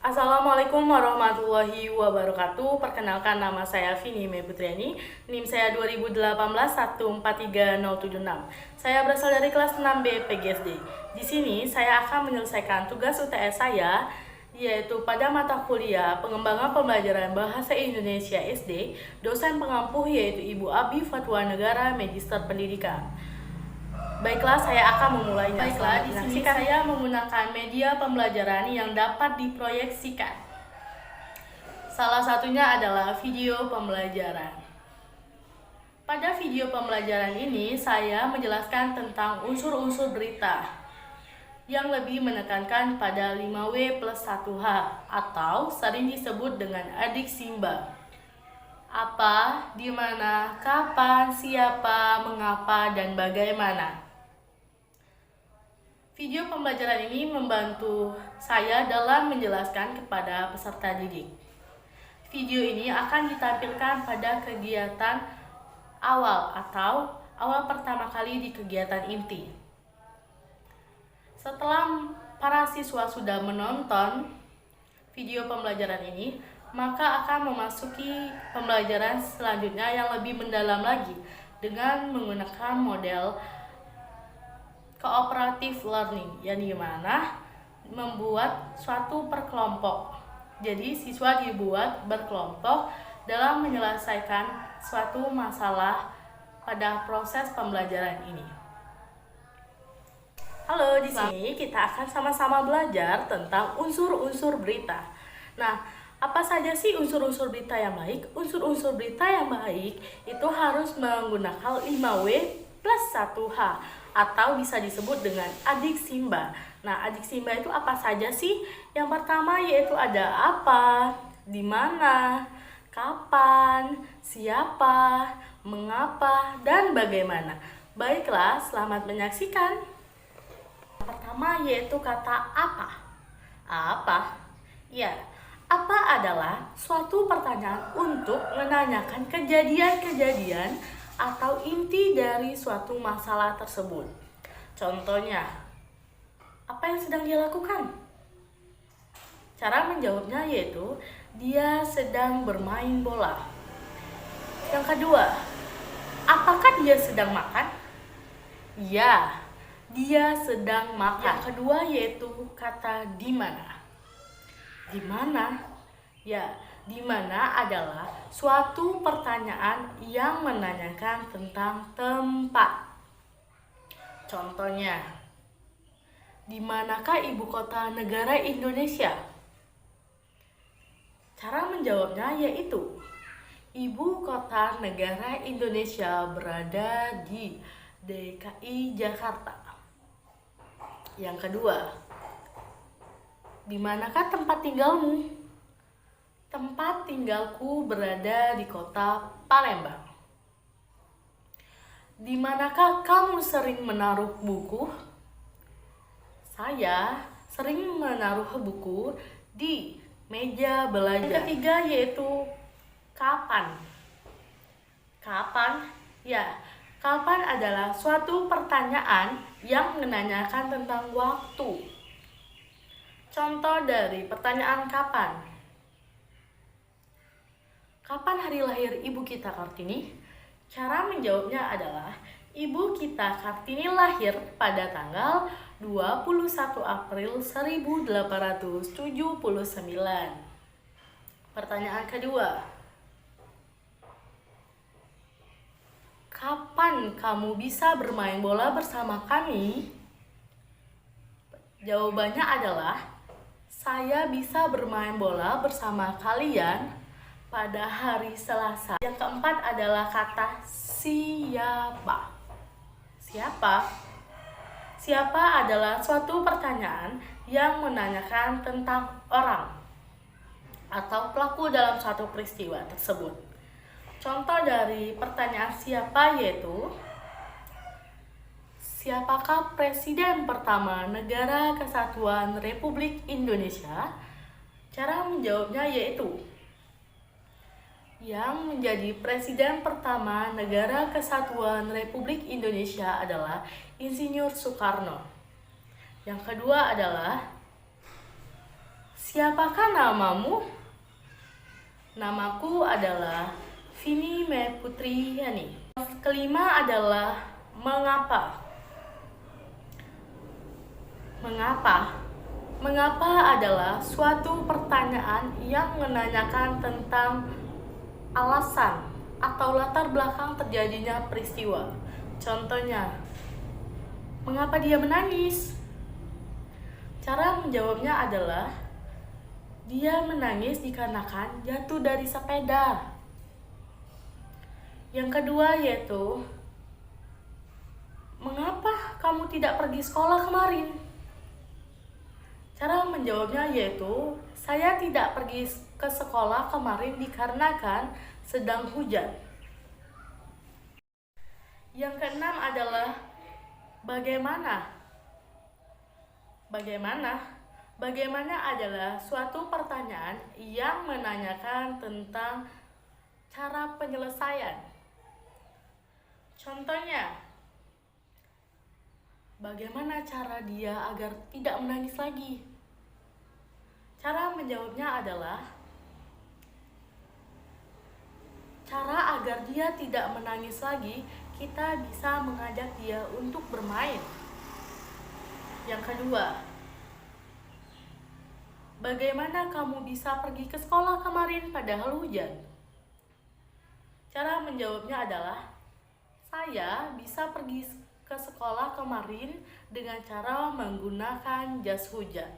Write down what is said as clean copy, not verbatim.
Assalamualaikum warahmatullahi wabarakatuh. Perkenalkan, nama saya Vini Meputriani. NIM saya 2018 143076. Saya berasal dari kelas 6B PGSD. Di sini saya akan menyelesaikan tugas UTS saya, yaitu pada mata kuliah Pengembangan Pembelajaran Bahasa Indonesia SD, dosen pengampu yaitu Ibu Abi Fatwa Negara Magister Pendidikan. Baiklah, saya akan memulainya. Baiklah, di sini saya menggunakan media pembelajaran yang dapat diproyeksikan. Salah satunya adalah video pembelajaran. Pada video pembelajaran ini, saya menjelaskan tentang unsur-unsur berita yang lebih menekankan pada 5W plus 1H atau sering disebut dengan adik Simba. Apa, di mana, kapan, siapa, mengapa, dan bagaimana. Video pembelajaran ini membantu saya dalam menjelaskan kepada peserta didik. Video ini akan ditampilkan pada kegiatan awal atau awal pertama kali di kegiatan inti. Setelah para siswa sudah menonton video pembelajaran ini, maka akan memasuki pembelajaran selanjutnya yang lebih mendalam lagi dengan menggunakan model cooperative learning, yang dimana membuat suatu perkelompok. Jadi siswa dibuat berkelompok dalam menyelesaikan suatu masalah pada proses pembelajaran ini. Halo, di sini kita akan sama-sama belajar tentang unsur-unsur berita. Nah, apa saja sih unsur-unsur berita yang baik? Unsur-unsur berita yang baik itu harus menggunakan 5W plus 1H atau bisa disebut dengan adik Simba. Nah, adik Simba itu apa saja sih? Yang pertama yaitu ada apa, di mana, kapan, siapa, mengapa, dan bagaimana. Baiklah, selamat menyaksikan. Yang pertama yaitu kata apa. Apa? Ya, apa adalah suatu pertanyaan untuk menanyakan kejadian-kejadian atau inti dari suatu masalah tersebut. Contohnya, apa yang sedang dia lakukan? Cara menjawabnya yaitu dia sedang bermain bola. Yang kedua, apakah dia sedang makan? Ya, dia sedang makan. Yang kedua yaitu kata di mana. Di mana? Ya, di mana adalah suatu pertanyaan yang menanyakan tentang tempat. Contohnya, di manakah ibu kota negara Indonesia? Cara menjawabnya yaitu ibu kota negara Indonesia berada di DKI Jakarta. Yang kedua, di manakah tempat tinggalmu? Tempat tinggalku berada di kota Palembang. Di manakah kamu sering menaruh buku? Saya sering menaruh buku di meja belajar. Yang ketiga yaitu kapan. Kapan? Ya, kapan adalah suatu pertanyaan yang menanyakan tentang waktu. Contoh dari pertanyaan kapan. Kapan hari lahir ibu kita Kartini? Cara menjawabnya adalah ibu kita Kartini lahir pada tanggal 21 April 1879. Pertanyaan kedua. Kapan kamu bisa bermain bola bersama kami? Jawabannya adalah saya bisa bermain bola bersama kalian pada hari Selasa. Yang keempat adalah kata siapa. Siapa? Siapa adalah suatu pertanyaan yang menanyakan tentang orang atau pelaku dalam suatu peristiwa tersebut. Contoh dari pertanyaan siapa yaitu siapakah Presiden pertama Negara Kesatuan Republik Indonesia? Cara menjawabnya yaitu yang menjadi Presiden pertama Negara Kesatuan Republik Indonesia adalah Insinyur Soekarno. Yang kedua adalah Siapakah namamu? Namaku adalah Vini Me Putri Yani. Kelima adalah mengapa. Mengapa? Mengapa adalah suatu pertanyaan yang menanyakan tentang alasan atau latar belakang terjadinya peristiwa. Contohnya, mengapa dia menangis? Cara menjawabnya adalah dia menangis dikarenakan jatuh dari sepeda. Yang kedua yaitu, mengapa kamu tidak pergi sekolah kemarin? Cara menjawabnya yaitu, saya tidak pergi ke sekolah kemarin dikarenakan sedang hujan. Yang keenam adalah bagaimana. Bagaimana adalah suatu pertanyaan yang menanyakan tentang cara penyelesaian. Contohnya, bagaimana cara dia agar tidak menangis lagi? Cara menjawabnya adalah, cara agar dia tidak menangis lagi, kita bisa mengajak dia untuk bermain. Yang kedua, bagaimana kamu bisa pergi ke sekolah kemarin padahal hujan? Cara menjawabnya adalah, saya bisa pergi ke sekolah kemarin dengan cara menggunakan jas hujan.